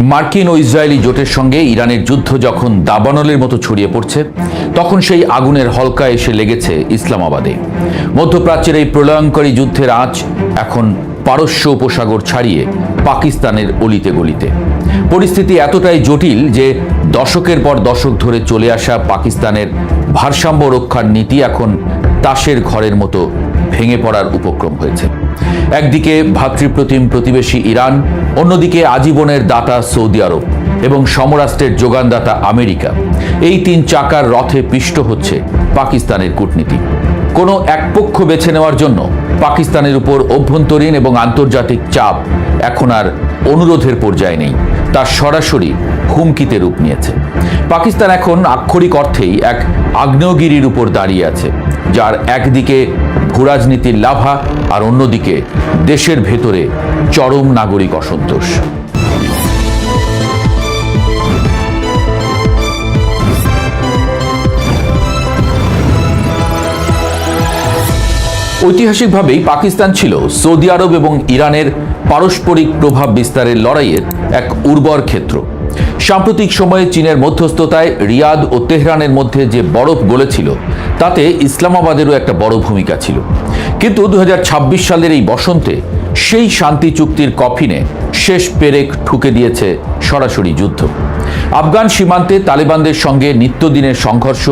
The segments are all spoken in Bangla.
মার্কিন ও ইসরায়েলি জোটের সঙ্গে ইরানের যুদ্ধ যখন দাবানলের মতো ছড়িয়ে পড়ছে, তখন সেই আগুনের হলকা এসে লেগেছে ইসলামাবাদে। মধ্যপ্রাচ্যের এই প্রলয়ঙ্করী যুদ্ধের আঁচ এখন পারস্য উপসাগর ছাড়িয়ে পাকিস্তানের অলিতে গলিতে। পরিস্থিতি এতটাই জটিল যে দশকের পর দশক ধরে চলে আসা পাকিস্তানের ভারসাম্য রক্ষার নীতি এখন তাসের ঘরের মতো ভেঙে পড়ার উপক্রম হয়েছে। একদিকে ভ্রাতৃপ্রতিম প্রতিবেশী ইরান, অন্যদিকে আজীবনের দাতা সৌদি আরব এবং সমরাষ্ট্রের যোগানদাতা আমেরিকা, এই তিন চাকার রথে পিষ্ট হচ্ছে পাকিস্তানের কূটনীতি। কোনো এক পক্ষ বেছে নেওয়ার জন্য পাকিস্তানের উপর অভ্যন্তরীণ এবং আন্তর্জাতিক চাপ এখন আর অনুরোধের পর্যায়ে নেই, তা সরাসরি হুমকিতে রূপ নিয়েছে। পাকিস্তান এখন আক্ষরিক অর্থেই এক আগ্নেয়গিরির উপর দাঁড়িয়ে আছে, যার একদিকে ভূরাজনীতির লাভা আর অন্যদিকে দেশের ভেতরে চরম নাগরিক অসন্তোষ। ঐতিহাসিকভাবেই পাকিস্তান ছিল সৌদি আরব এবং ইরানের পারস্পরিক প্রভাব বিস্তারের লড়াইয়ের এক উর্বর ক্ষেত্র। সাম্প্রতিক সময়ে চীনের মধ্যস্থতায় রিয়াদ ও তেহরানের মধ্যে যে বরফ গলেছিল, তাতে ইসলামাবাদেরও একটা বড় ভূমিকা ছিল। কিন্তু 2026 সালের এই বসন্তে সেই শান্তি চুক্তির কফিনে শেষ পেরেক ঠুকে দিয়েছে সরাসরি যুদ্ধ। আফগান সীমান্তে তালেবানদের সঙ্গে নিত্যদিনের সংঘর্ষ,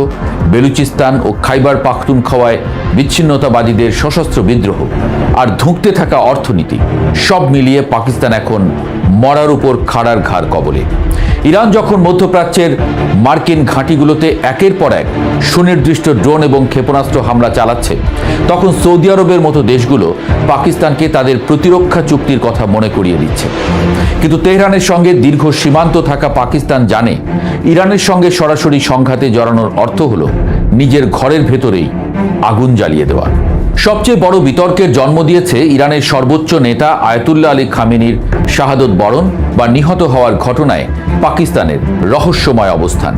বেলুচিস্তান ও খাইবার পাখতুনখোয়ায় বিচ্ছিন্নতাবাদীদের সশস্ত্র বিদ্রোহ আর ধুঁকতে থাকা অর্থনীতি, সব মিলিয়ে পাকিস্তান এখন মরার উপর খাড়ার ঘাড় কবলে। ইরান যখন মধ্যপ্রাচ্যের মার্কিন ঘাঁটিগুলোতে একের পর এক সুনির্দিষ্ট ড্রোন এবং ক্ষেপণাস্ত্র হামলা চালাচ্ছে, তখন সৌদি আরবের মতো দেশগুলো পাকিস্তানকে তাদের প্রতিরক্ষা চুক্তির কথা মনে করিয়ে দিচ্ছে। কিন্তু তেহরানের সঙ্গে দীর্ঘ সীমান্ত থাকা পাকিস্তান জানে, ইরানের সঙ্গে সরাসরি সংঘাতে জড়ানোর অর্থ হলো নিজের ঘরের ভেতরেই আগুন জ্বালিয়ে দেওয়া। সবচেয়ে বড় বিতর্কের জন্ম দিয়েছে ইরানের সর্বোচ্চ নেতা আয়াতুল্লাহ আলী খামেনির শাহাদত বরণ বা নিহত হওয়ার ঘটনায় পাকিস্তানের রহস্যময় অবস্থান।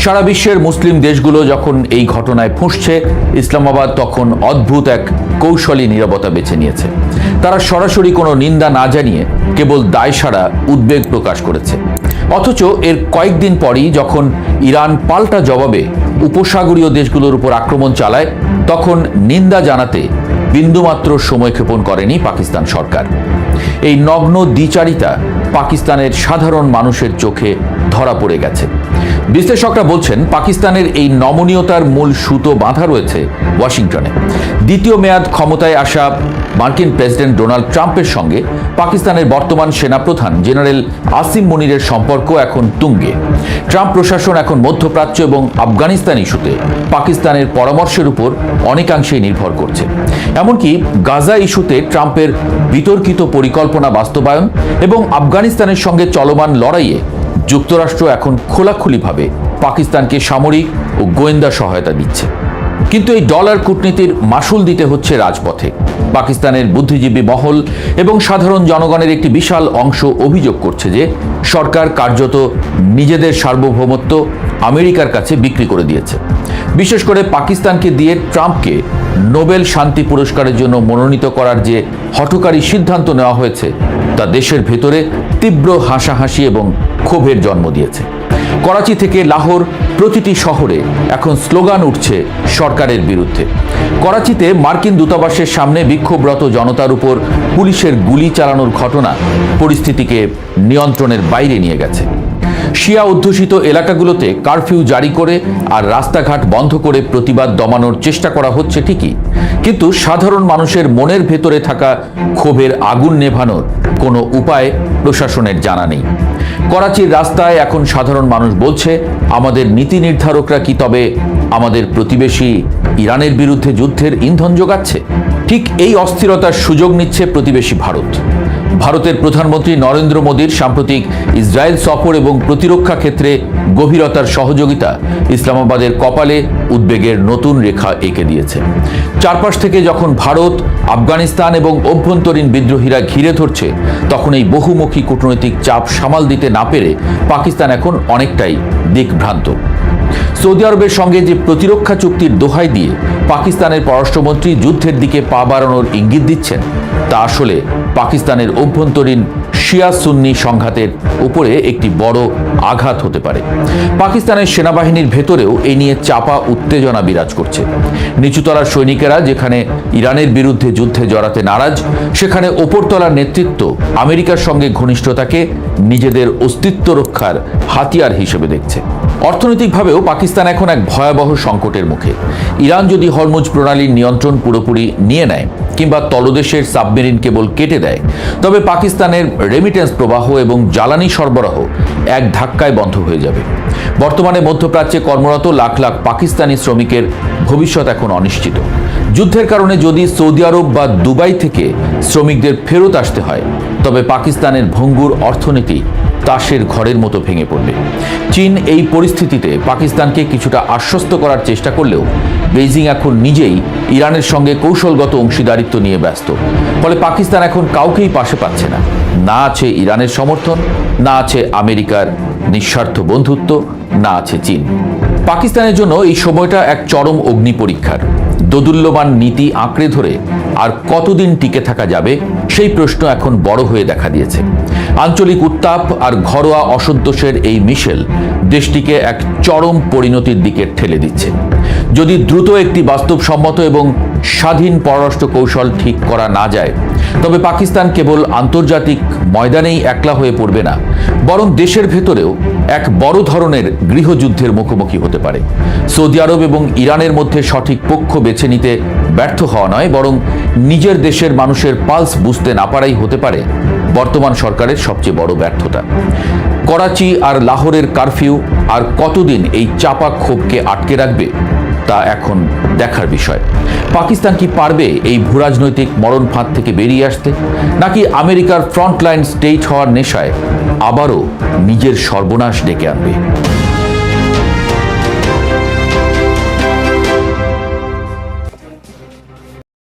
সারা বিশ্বের মুসলিম দেশগুলো যখন এই ঘটনায় ফুঁসছে, ইসলামাবাদ তখন অদ্ভুত এক কৌশলী নীরবতা বেছে নিয়েছে। তারা সরাসরি কোনো নিন্দা না জানিয়ে কেবল দায়সারা উদ্বেগ প্রকাশ করেছে। অথচ এর কয়েকদিন পরই যখন ইরান পাল্টা জবাবে উপসাগরীয় দেশগুলোর উপর আক্রমণ চালায়, তখন নিন্দা জানাতে বিন্দুমাত্র সময়ক্ষেপণ করেনি পাকিস্তান সরকার। এই নগ্ন দ্বিচারিতা পাকিস্তানের সাধারণ মানুষের চোখে ধরা পড়ে গেছে। বিশ্লেষকরা বলছেন, পাকিস্তানের এই নমনীয়তার মূল সুতো বাঁধা রয়েছে ওয়াশিংটনে। দ্বিতীয় মেয়াদ ক্ষমতায় আসা মার্কিন প্রেসিডেন্ট ডোনাল্ড ট্রাম্পের সঙ্গে পাকিস্তানের বর্তমান সেনাপ্রধান জেনারেল আসিম মুনিরের সম্পর্ক এখন তুঙ্গে। ট্রাম্প প্রশাসন এখন মধ্যপ্রাচ্য এবং আফগানিস্তান ইস্যুতে পাকিস্তানের পরামর্শের উপর অনেকাংশেই নির্ভর করছে। এমনকি গাজা ইস্যুতে ট্রাম্পের বিতর্কিত পরিকল্পনা বাস্তবায়ন এবং আফগানিস্তানের সঙ্গে চলমান লড়াইয়ে যুক্তরাষ্ট্র এখন খোলাখুলিভাবে পাকিস্তানকে সামরিক ও গোয়েন্দা সহায়তা দিচ্ছে। কিন্তু এই ডলার কূটনীতির মাসুল দিতে হচ্ছে রাজপথে। পাকিস্তানের বুদ্ধিজীবী মহল এবং সাধারণ জনগণের একটি বিশাল অংশ অভিযোগ করছে যে সরকার কার্যত নিজেদের সার্বভৌমত্ব আমেরিকার কাছে বিক্রি করে দিয়েছে। বিশেষ করে পাকিস্তানকে দিয়ে ট্রাম্পকে নোবেল শান্তি পুরস্কারের জন্য মনোনীত করার যে হঠকারী সিদ্ধান্ত নেওয়া হয়েছে, তা দেশের ভেতরে তীব্র হাসাহাসি এবং ক্ষোভের জন্ম দিয়েছে। করাচি থেকে লাহোর প্রতিটি শহরে এখন স্লোগান উঠছে সরকারের বিরুদ্ধে। করাচিতে মার্কিন দূতাবাসের সামনে বিক্ষোভরত জনতার উপর পুলিশের গুলি চালানোর ঘটনা পরিস্থিতিকে নিয়ন্ত্রণের বাইরে নিয়ে গেছে। শিয়া অধ্যুষিত এলাকাগুলোতে কারফিউ জারি করে আর রাস্তাঘাট বন্ধ করে প্রতিবাদ দমানোর চেষ্টা করা হচ্ছে ঠিকই, কিন্তু সাধারণ মানুষের মনের ভেতরে থাকা ক্ষোভের আগুন নেভানোর কোনো উপায় প্রশাসনের জানা নেই। করাচির রাস্তায় এখন সাধারণ মানুষ বলছে, আমাদের নীতি নির্ধারকরা কি তবে আমাদের প্রতিবেশী ইরানের বিরুদ্ধে যুদ্ধের ইন্ধন যোগাচ্ছে? ঠিক এই অস্থিরতার সুযোগ নিচ্ছে প্রতিবেশী ভারত। ভারতের প্রধানমন্ত্রী নরেন্দ্র মোদীর সাম্প্রতিক ইসরায়েল সফর এবং প্রতিরক্ষা ক্ষেত্রে গভীরতার সহযোগিতা ইসলামাবাদের কপালে উদ্বেগের নতুন রেখা এঁকে দিয়েছে। চারপাশ থেকে যখন ভারত, আফগানিস্তান এবং অভ্যন্তরীণ বিদ্রোহীরা ঘিরে ধরছে, তখন এই বহুমুখী কূটনৈতিক চাপ সামাল দিতে না পেরে পাকিস্তান এখন অনেকটাই দিকভ্রান্ত। সৌদি আরবের সঙ্গে যে প্রতিরক্ষা চুক্তির দোহাই দিয়ে পাকিস্তানের পররাষ্ট্রমন্ত্রী যুদ্ধের দিকে পা বাড়ানোর ইঙ্গিত দিচ্ছেন, তা আসলে পাকিস্তানের অভ্যন্তরীণ শিয়া সুন্নি সংঘাতের উপরে একটি বড় আঘাত হতে পারে। পাকিস্তানের সেনাবাহিনীর ভেতরেও এই নিয়ে চাপা উত্তেজনা বিরাজ করছে। নিচুতলার সৈনিকেরা যেখানে ইরানের বিরুদ্ধে যুদ্ধে জড়াতে নারাজ, সেখানে ওপরতলার নেতৃত্ব আমেরিকার সঙ্গে ঘনিষ্ঠতাকে নিজেদের অস্তিত্ব রক্ষার হাতিয়ার হিসেবে দেখছে। অর্থনৈতিকভাবেও পাকিস্তান এখন এক ভয়াবহ সংকটের মুখে। ইরান যদি হরমুজ প্রণালীর নিয়ন্ত্রণ পুরোপুরি নিয়ে নেয় কিংবা তলদেশের সাবমেরিন কেবল কেটে দেয়, তবে পাকিস্তানের রেমিটেন্স প্রবাহ এবং জ্বালানি সরবরাহ এক ধাক্কায় বন্ধ হয়ে যাবে। বর্তমানে মধ্যপ্রাচ্যে কর্মরত লাখ লাখ পাকিস্তানি শ্রমিকের ভবিষ্যৎ এখন অনিশ্চিত। যুদ্ধের কারণে যদি সৌদি আরব বা দুবাই থেকে শ্রমিকদের ফেরত আসতে হয়, তবে পাকিস্তানের ভঙ্গুর অর্থনীতি তাসের ঘরের মতো ভেঙে পড়বে। চীন এই পরিস্থিতিতে পাকিস্তানকে কিছুটা আশ্বস্ত করার চেষ্টা করলেও বেইজিং এখন নিজেই ইরানের সঙ্গে কৌশলগত অংশীদারিত্ব নিয়ে ব্যস্ত। ফলে পাকিস্তান এখন কাউকেই পাশে পাচ্ছে না। না আছে ইরানের সমর্থন, না আছে আমেরিকার নিঃস্বার্থ বন্ধুত্ব, না আছে চীন। পাকিস্তানের জন্য এই সময়টা এক চরম অগ্নি পরীক্ষার। দোদুল্যমান নীতি আঁকড়ে ধরে আর কতদিন টিকে থাকা যাবে, সেই প্রশ্ন এখন বড় হয়ে দেখা দিয়েছে। আঞ্চলিক উত্তাপ আর ঘরোয়া অসন্তোষের এই মিশেল দেশটিকে এক চরম পরিণতির দিকে ঠেলে দিচ্ছে। যদি দ্রুত একটি বাস্তবসম্মত এবং স্বাধীন পররাষ্ট্র কৌশল ঠিক করা না যায়, তবে পাকিস্তান কেবল আন্তর্জাতিক ময়দানেই একলা হয়ে পড়বে না, বরং দেশের ভেতরেও এক বড় ধরনের গৃহযুদ্ধের মুখোমুখি হতে পারে। সৌদি আরব এবং ইরানের মধ্যে সঠিক পক্ষ বেছে নিতে ব্যর্থ হওয়া নয়, বরং নিজের দেশের মানুষের পালস বুঝতে না পারাই হতে পারে বর্তমান সরকারের সবচেয়ে বড় ব্যর্থতা। করাচি আর লাহোরের কারফিউ আর কতদিন এই চাপা ক্ষোভকে আটকে রাখবে, তা এখন দেখার বিষয়। পাকিস্তান কি পারবে এই ভূরাজনৈতিক মরণ ফাঁদ থেকে বেরিয়ে আসতে, নাকি আমেরিকার ফ্রন্টলাইন স্টেট হওয়ার নেশায় আবারও নিজের সর্বনাশ ডেকে আনবে?